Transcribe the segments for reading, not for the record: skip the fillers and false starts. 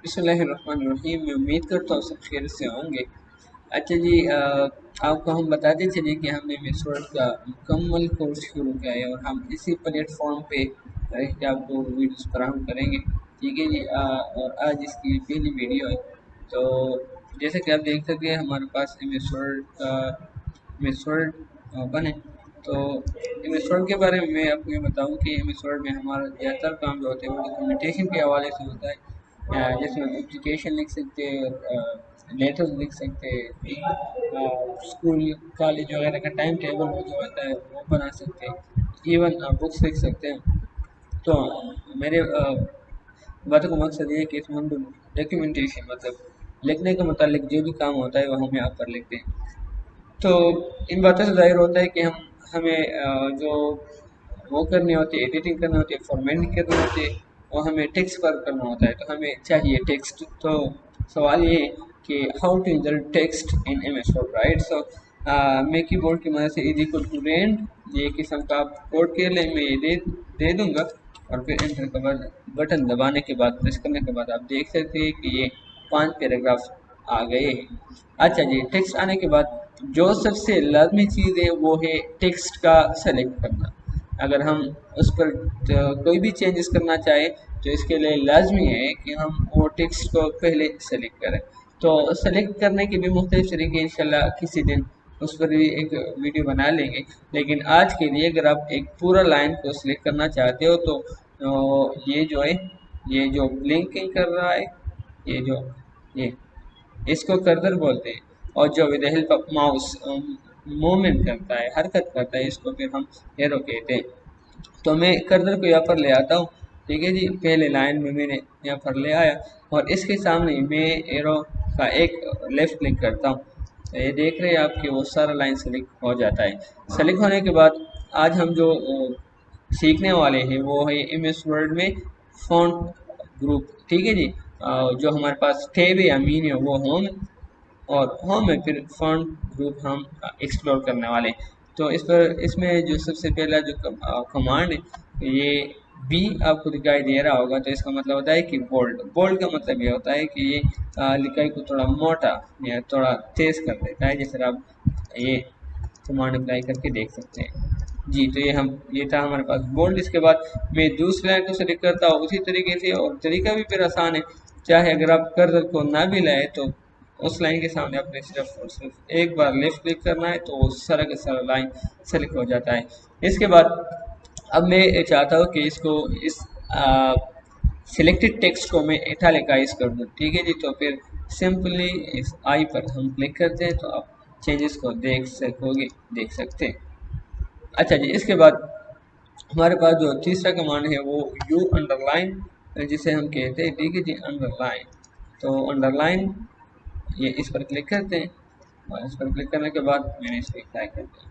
बिस्मिल्लाहिर्रहमानिर्रहीम। मैं उम्मीद करता हूँ सब खैरियत से होंगे। अच्छा जी, आपको हम बताते चलिए कि हमने मिस वर्ल्ड का मुकम्मल कोर्स शुरू किया है और हम इसी प्लेटफॉर्म पे रह के आपको वीडियोस फराहम करेंगे। ठीक है जी। और आज इसकी पहली वीडियो है। तो जैसे कि आप देख सकते हैं हमारे पास मिस वर्ल्ड का मिस वर्ल्ड बने। तो मिस वर्ल्ड के बारे में मैं आपको ये बताऊँ कि मिस वर्ल्ड में हमारा ज़्यादातर काम जो होते हैं वो डॉक्यूमेंटेशन के हवाले से होता है। जैसे हम एप्लीकेशन लिख सकते हैं, लेटर्स लिख सकते हैं, स्कूल कॉलेज वगैरह का टाइम टेबल जो होता है वो बना सकते हैं, इवन बुक्स लिख सकते हैं। तो मेरे बातों का मकसद ये है कि इसमें हम डॉक्यूमेंटेशन मतलब लिखने के मुतालिक जो भी काम होता है वो हम यहाँ पर लिखते हैं। तो इन बातों से ज़ाहिर होता है कि हमें जो वो करनी होती है, एडिटिंग करनी होती है, फॉर्मेटिंग करनी होती है, और हमें टेक्स्ट पर करना होता है। तो हमें चाहिए टेक्स्ट। तो सवाल ये है कि how to insert text in M S Word, right. So मैं कीबोर्ड की मदद से इज इक्वल टू रेंड ये किस्म का आप कोड के लिए मैं ये दे दूंगा, और फिर एंटर के बाद बटन दबाने के बाद प्रेस करने के बाद आप देख सकते हैं कि ये 5 पैराग्राफ आ गए हैं। अच्छा जी, टेक्स्ट आने के बाद जो सबसे लाजमी चीज़ है वो है टेक्स्ट का सेलेक्ट करना। अगर हम उस पर कोई भी चेंजेस करना चाहे तो इसके लिए लाजमी है कि हम वो टेक्स्ट को पहले सेलेक्ट करें। तो सेलेक्ट करने के भी मुख्तलिफ तरीके इंशाल्लाह किसी दिन उस पर भी एक वीडियो बना लेंगे। लेकिन आज के लिए अगर आप एक पूरा लाइन को सिलेक्ट करना चाहते हो तो ये जो है, ये जो ब्लिंकिंग कर रहा है, ये जो ये इसको कर्सर बोलते हैं। और जो with the help of mouse movement करता है, हरकत करता है, इसको फिर हम एरो कहते हैं। तो मैं कर्सर को यहाँ पर ले आता हूँ। ठीक है जी, पहले लाइन में मैंने यहाँ पर ले आया और इसके सामने मैं एरो का एक लेफ्ट क्लिक करता हूँ। तो ये देख रहे हैं आप कि वो सारा लाइन सेलेक्ट हो जाता है। सेलेक्ट होने के बाद आज हम जो सीखने वाले हैं वो है एम एस वर्ड में फ़ॉन्ट ग्रुप। ठीक है जी। जो हमारे पास थे भी अमीन है वो होम, और होम में फिर फ़ॉन्ट ग्रुप हम एक्सप्लोर करने वाले हैं। तो इसमें जो सबसे पहला जो कमांड है, ये बी आपको दिखाई दे रहा होगा। तो इसका मतलब होता है कि बोल्ड। बोल्ड का मतलब ये होता है कि ये लिखाई को थोड़ा मोटा या थोड़ा तेज कर देता है। जैसे आप ये कमांड अप्लाई करके देख सकते हैं जी। तो ये था हमारे पास बोल्ड। इसके बाद मैं दूसरे लाइन को सेलेक्ट करता हूँ उसी तरीके से, और तरीका भी फिर आसान है। चाहे अगर आप कर्सर को ना भी लाए तो उस लाइन के सामने आपने सिर्फ और सिर्फ एक बार लेफ्ट क्लिक करना है तो वो सारा का सारा लाइन सेलेक्ट हो जाता है। इसके बाद अब मैं चाहता हूँ कि इसको इस सिलेक्टेड टेक्स्ट को मैं इटैलिकाइज कर दूँ। ठीक है जी। तो फिर सिंपली इस आई पर हम क्लिक करते हैं तो आप चेंजेस को देख सकते हैं। अच्छा जी, इसके बाद हमारे पास जो तीसरा कमांड है वो यू अंडरलाइन, जिसे हम कहते हैं। ठीक है जी, अंडरलाइन। तो अंडरलाइन ये इस पर क्लिक करते हैं, और इस पर क्लिक करने के बाद मैंने इसको अप्लाई कर दिया।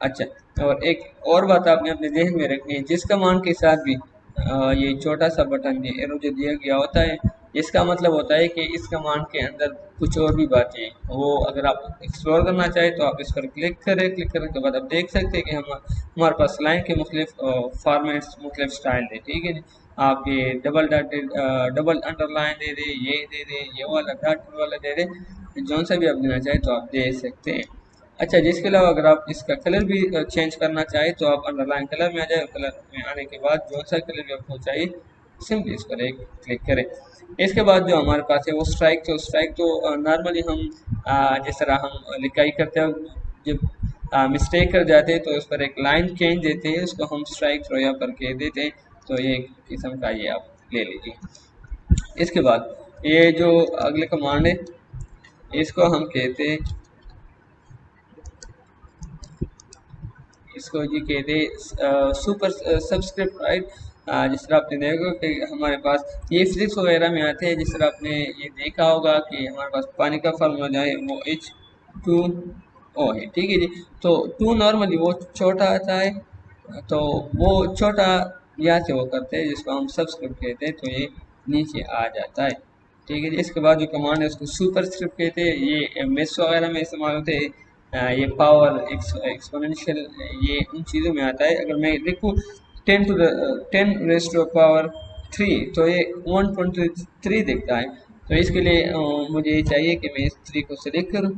अच्छा, और एक और बात आपने अपने जहन में रखनी है, जिस कमांड के साथ भी ये छोटा सा बटन ये एरो जो दिया गया होता है, इसका मतलब होता है कि इस कमांड के अंदर कुछ और भी बातें हैं। वो अगर आप एक्सप्लोर करना चाहें तो आप इस पर क्लिक करें। क्लिक करने के बाद आप देख सकते हैं कि हमारे पास लाइन के मुख्तलिफ फॉर्मेट्स, मुख्तलिफ स्टाइल है। ठीक है जी। आप ये डबल डॉटेड, डबल अंडरलाइन दे दें, ये दे दें, ये वाला डॉट वाला दे दें, जौन सा भी आप देना चाहें तो आप दे सकते हैं। अच्छा, जिसके अलावा अगर आप इसका कलर भी चेंज करना चाहें तो आप अंडरलाइन कलर में आ जाए। कलर में आने के बाद जो सा कलर भी आपको चाहिए सिंपली इस पर एक क्लिक करें। इसके बाद जो हमारे पास है वो स्ट्राइक। तो स्ट्राइक तो नॉर्मली हम जिस तरह हम लिखाई करते हैं, जब मिस्टेक कर जाते हैं तो उस पर एक लाइन चेंज देते हैं, उसको हम स्ट्राइक थ्रो यहाँ पर कह देते हैं। तो ये एक किस्म का ये आप ले लीजिए। इसके बाद ये जो अगले कमांड है इसको हम कहते हैं, इसको जी कहते हैं सुपर सब्सक्रिप्ट, राइट। जिस तरह आपने देखा कि हमारे पास ये फिजिक्स वगैरह में आते हैं। जिस तरह आपने ये देखा होगा कि हमारे पास पानी का फार्मूला जो है वो H2O है। ठीक है जी। तो टू नॉर्मली वो छोटा आता है, तो वो छोटा यहाँ से वो करते हैं जिसको हम सब्सक्रिप्ट कहते हैं। तो ये नीचे आ जाता है। ठीक है जी। इसके बाद जो कमांड है उसको सुपर स्क्रिप्ट कहते हैं। ये मेस वगैरह में इस्तेमाल होते हैं। ये पावर एक्सपोनेंशियल ये उन चीज़ों में आता है। अगर मैं लिखूँ 10 रेज़ टू पावर 3, तो ये 123 दिखता है। तो इसके लिए मुझे चाहिए कि मैं इस 3 को सिलेक्ट करूँ।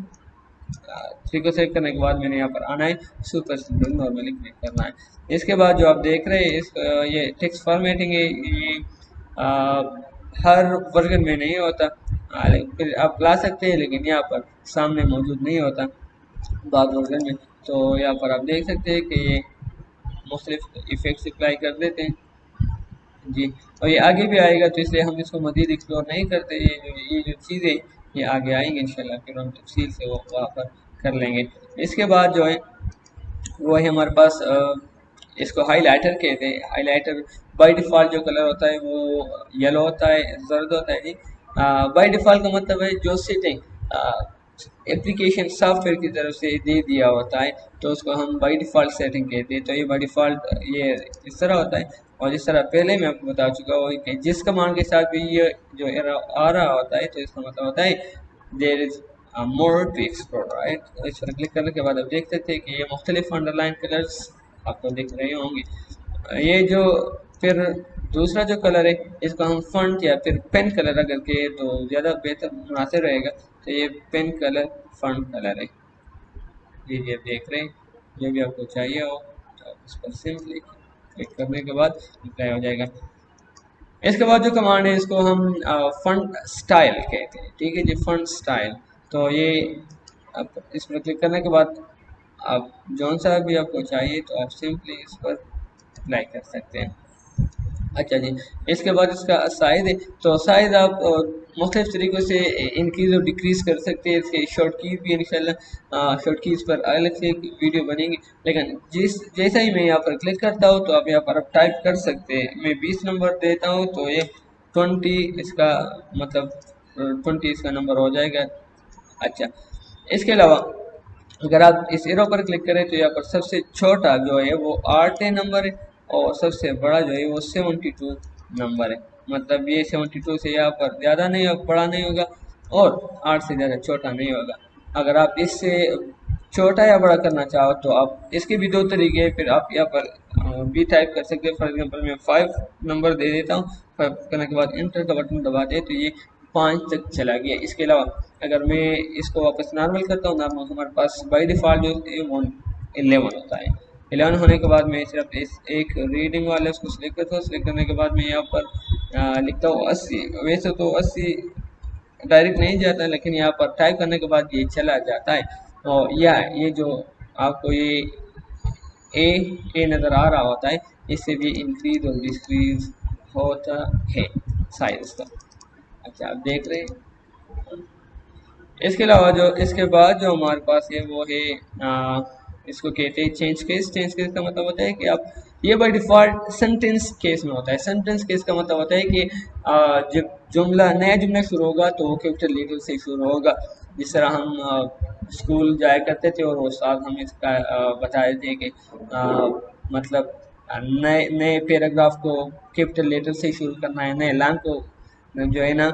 3 को सेलेक्ट करने के बाद मैंने यहाँ पर आना है, सुपर सिंपल नॉर्मली क्लिक करना है। इसके बाद जो आप देख रहे हैं ये टेक्स्ट फॉर्मेटिंग है, ये आ, हर वर्जन में नहीं होता। फिर आप ला सकते हैं लेकिन यहाँ पर सामने मौजूद नहीं होता बाद वर्जन में। तो यहाँ पर आप देख सकते हैं कि ये मुख्तलिफ इफ़ेक्ट्स अप्लाई कर देते हैं जी। और ये आगे भी आएगा, तो इसलिए हम इसको मज़ीद एक्सप्लोर नहीं करते। ये जो चीज़ें ये आगे आएंगे इंशाल्लाह, फिर हम तफसील से वो वहाँ पर कर लेंगे। इसके बाद जो है वो है हमारे पास इसको हाइलाइटर कहते हैं। हाइलाइटर बाय डिफ़ॉल्ट जो कलर होता है वो येलो होता है, जर्द होता है जी। बाय डिफ़ॉल्ट का मतलब है जो सेटिंग एप्लीकेशन सॉफ्टवेयर की तरफ से दे दिया होता है, तो उसको हम बाय डिफ़ॉल्ट सेटिंग कहते हैं। तो ये बाय डिफ़ॉल्ट ये इस तरह होता है। और जिस तरह पहले मैं आपको बता चुका हूँ कि जिस कमांड के साथ भी ये जो एरर आ रहा होता है, तो इसका मतलब होता है there is more to explore, right. इस पर क्लिक करने के बाद आप देख सकते हैं कि ये मुख्तलिफ अंडरलाइन कलर्स आपको दिख रहे होंगे। ये जो फिर दूसरा जो कलर है इसको हम फंट या फिर पेन कलर अगर के तो ज़्यादा बेहतर मुनासिब रहेगा। तो ये पेन कलर फंट कलर है, ये आप देख रहे हैं। जो भी आपको चाहिए हो तो आप इस पर सिंपली क्लिक करने के बाद अप्लाई हो जाएगा। इसके बाद जो कमांड है इसको हम फंट स्टाइल कहते हैं, ठीक है जी, फंट स्टाइल। तो ये आप इस पर क्लिक करने के बाद आप जौन सा भी आपको चाहिए तो आप सिंपली इस पर अप्लाई कर सकते हैं। अच्छा जी, इसके बाद इसका साइज़ है, तो साइज़ आप मुख्तलिफ तरीक़ों से इंक्रीज़ और डिक्रीज़ कर सकते हैं। इसके शॉर्ट कीज़ भी इंशाल्लाह शॉर्ट कीज़ पर अलग से एक वीडियो बनेगी। लेकिन जैसा ही मैं यहाँ पर क्लिक करता हूँ तो आप यहाँ पर टाइप कर सकते हैं। मैं 20 नंबर देता हूँ तो ये 20 इसका मतलब 20 इसका नंबर हो जाएगा। अच्छा, इसके अलावा अगर आप इस एरो पर क्लिक करें तो यहाँ पर सबसे छोटा जो है वो 8 नंबर है और सबसे बड़ा जो है वो 72 नंबर है। मतलब ये 72 से यहाँ पर ज़्यादा नहीं बड़ा नहीं होगा और 8 से ज़्यादा छोटा नहीं होगा। अगर आप इससे छोटा या बड़ा करना चाहो तो आप इसके भी दो तरीके हैं। फिर आप यहाँ पर भी टाइप कर सकते हैं। फॉर एग्जांपल मैं 5 नंबर दे देता हूँ। 5 करने के बाद इंटर का बटन दबा दे तो ये 5 तक चला गया। इसके अलावा अगर मैं इसको वापस नॉर्मल करता हूँ, नॉर्मल हमारे पास बाई डिफ़ॉल्ट जो है वो 11 होता है। 11 होने के बाद मैं सिर्फ इस एक रीडिंग वाले उसको सिलेक्ट करता हूँ। सिलेक्ट करने के बाद मैं यहाँ पर लिखता हूँ 80। वैसे तो 80 डायरेक्ट नहीं जाता लेकिन यहाँ पर टाइप करने के बाद ये चला जाता है। और ये जो आपको ये ए नज़र आ रहा होता है, इससे भी इंक्रीज और डिक्रीज होता है साइज का। अच्छा, आप देख रहे हैं। इसके अलावा जो इसके बाद जो हमारे पास है वो है इसको कहते हैं चेंज केस। चेंज केस का मतलब होता है कि आप ये बाय डिफ़ॉल्ट सेंटेंस केस में होता है। सेंटेंस केस का मतलब होता है कि जब जुमला नया जुमला शुरू होगा तो वो कैपिटल लेटर से शुरू होगा। जिस तरह हम स्कूल जाया करते थे और वो साथ हमें इसका बताए थे कि मतलब नए नए पैराग्राफ को कैपिटल लेटर से शुरू करना है, नए लाइन को जो है ना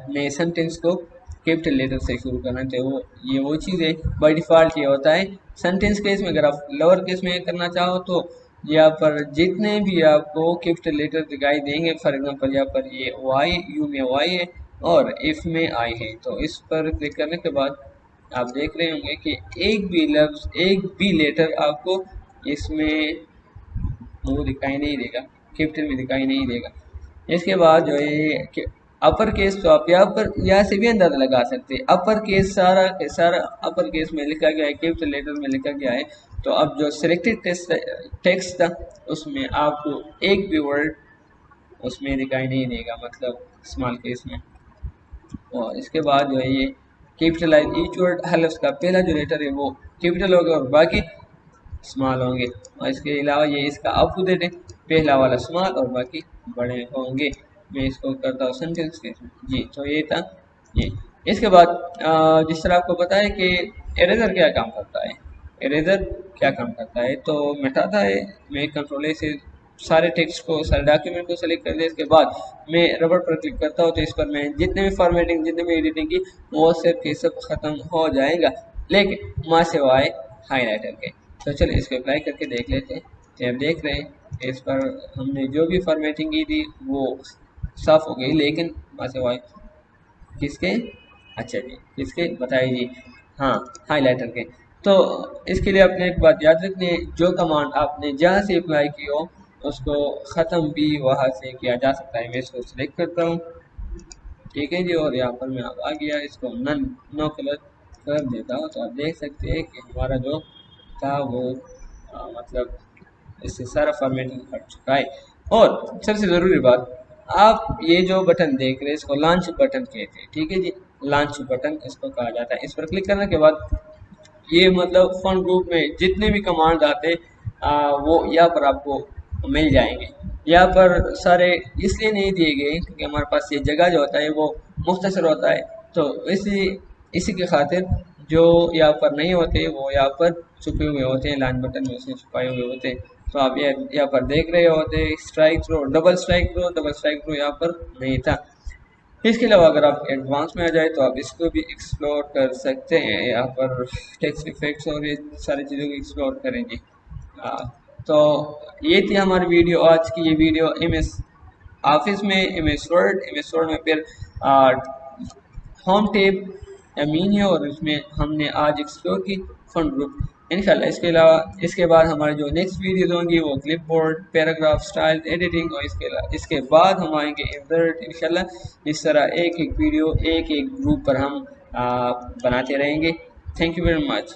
नए सेंटेंस को कैपिटल लेटर से शुरू करना चाहिए। वो चीज़ है बाय डिफ़ॉल्ट ये होता है सेंटेंस केस में। अगर आप लोअर केस में करना चाहो तो यहाँ पर जितने भी आपको कैपिटल लेटर दिखाई देंगे, फॉर एग्जांपल यहाँ पर ये वाई, यू में वाई है और इफ़ में आई है, तो इस पर क्लिक करने के बाद आप देख रहे होंगे कि एक भी लफ्ज़, एक भी लेटर आपको इसमें वो दिखाई नहीं देगा, कैपिटल में दिखाई नहीं देगा। इसके बाद जो है अपर केस, तो आप यहाँ से भी अंदाजा लगा सकते हैं। अपर केस सारा सारा अपर केस में लिखा गया है, कैपिटल लेटर में लिखा गया है। तो अब जो सिलेक्टेड टेक्स्ट था उसमें आपको एक भी वर्ड उसमें दिखाई नहीं देगा, मतलब स्मॉल केस में। और इसके बाद जो है ये कैपिटलाइज ईच वर्ड, हर लफ्ज़ का पहला जो लेटर है वो कैपिटल होगा और बाकी स्मॉल होंगे। और इसके अलावा ये इसका अपोजिट है, पहला वाला स्मॉल और बाकी बड़े होंगे। मैं इसको करता हूँ सेंटेंस के जी। तो ये था ये। इसके बाद जिस तरह आपको पता है कि इरेजर क्या काम करता है, इरेजर क्या काम करता है तो मिटाता है। मैं कंट्रोल ए से सारे टेक्स्ट को, सारे डॉक्यूमेंट को सेलेक्ट कर लिया। इसके बाद मैं रबर पर क्लिक करता हूँ तो इस पर मैं जितने भी फॉर्मेटिंग, जितने भी एडिटिंग की वो सब के सब ख़त्म हो जाएगा, लेकिन माँ से वाए हाईलाइटर के। तो चलिए इसको अप्लाई करके देख लेते हैं। तो आप देख रहे हैं इस पर हमने जो भी फॉर्मेटिंग की थी वो साफ हो गई, लेकिन किसके, अच्छा जी किसके बताइए जी, हाँ हाइलाइटर के। तो इसके लिए आपने एक बात याद रखनी है, जो कमांड आपने जहाँ से अप्लाई की हो उसको ख़त्म भी वहाँ से किया जा सकता है। मैं इसको सिलेक्ट करता हूँ, ठीक है जी, और यहाँ पर मैं अब आ गया, इसको नन नो कलर कर देता हूँ। तो आप देख सकते हैं कि हमारा जो था वो मतलब इससे सारा फॉर्मेटिंग हट चुका है। और सबसे ज़रूरी बात, आप ये जो बटन देख रहे हैं इसको लॉन्च बटन कहते हैं, ठीक है जी, लॉन्च बटन इसको कहा जाता है। इस पर क्लिक करने के बाद ये मतलब फॉन्ट ग्रुप में जितने भी कमांड आते वो यहाँ पर आपको मिल जाएंगे। यहाँ पर सारे इसलिए नहीं दिए गए क्योंकि हमारे पास ये जगह जो होता है वो मुख्तसर होता है, तो इसी की खातिर जो यहाँ पर नहीं होते वो यहाँ पर छुपे हुए होते हैं, लाइन बटन में से छुपाए हुए होते हैं। तो आप ये यहाँ पर देख रहे होते strikethrough, double strikethrough यहाँ पर नहीं था। इसके अलावा अगर आप एडवांस में आ जाए तो आप इसको भी एक्सप्लोर कर सकते हैं, यहाँ पर टेक्स्ट इफेक्ट्स और ये सारी चीज़ों को एक्सप्लोर करेंगे। तो ये थी हमारी वीडियो आज की, ये वीडियो एम एस ऑफिस में, एम एस वर्ड में फिर होम टेप मीन है, और इसमें हमने आज एक्सप्लोर की फंड ग्रुप। इंशाल्लाह इसके अलावा इसके बाद हमारी जो नेक्स्ट वीडियोज होंगी वो clip board, paragraph style editing, और इसके बाद हम आएंगे इंसर्ट। इंशाल्लाह इस तरह एक एक वीडियो एक एक ग्रुप पर हम बनाते रहेंगे। Thank you very much.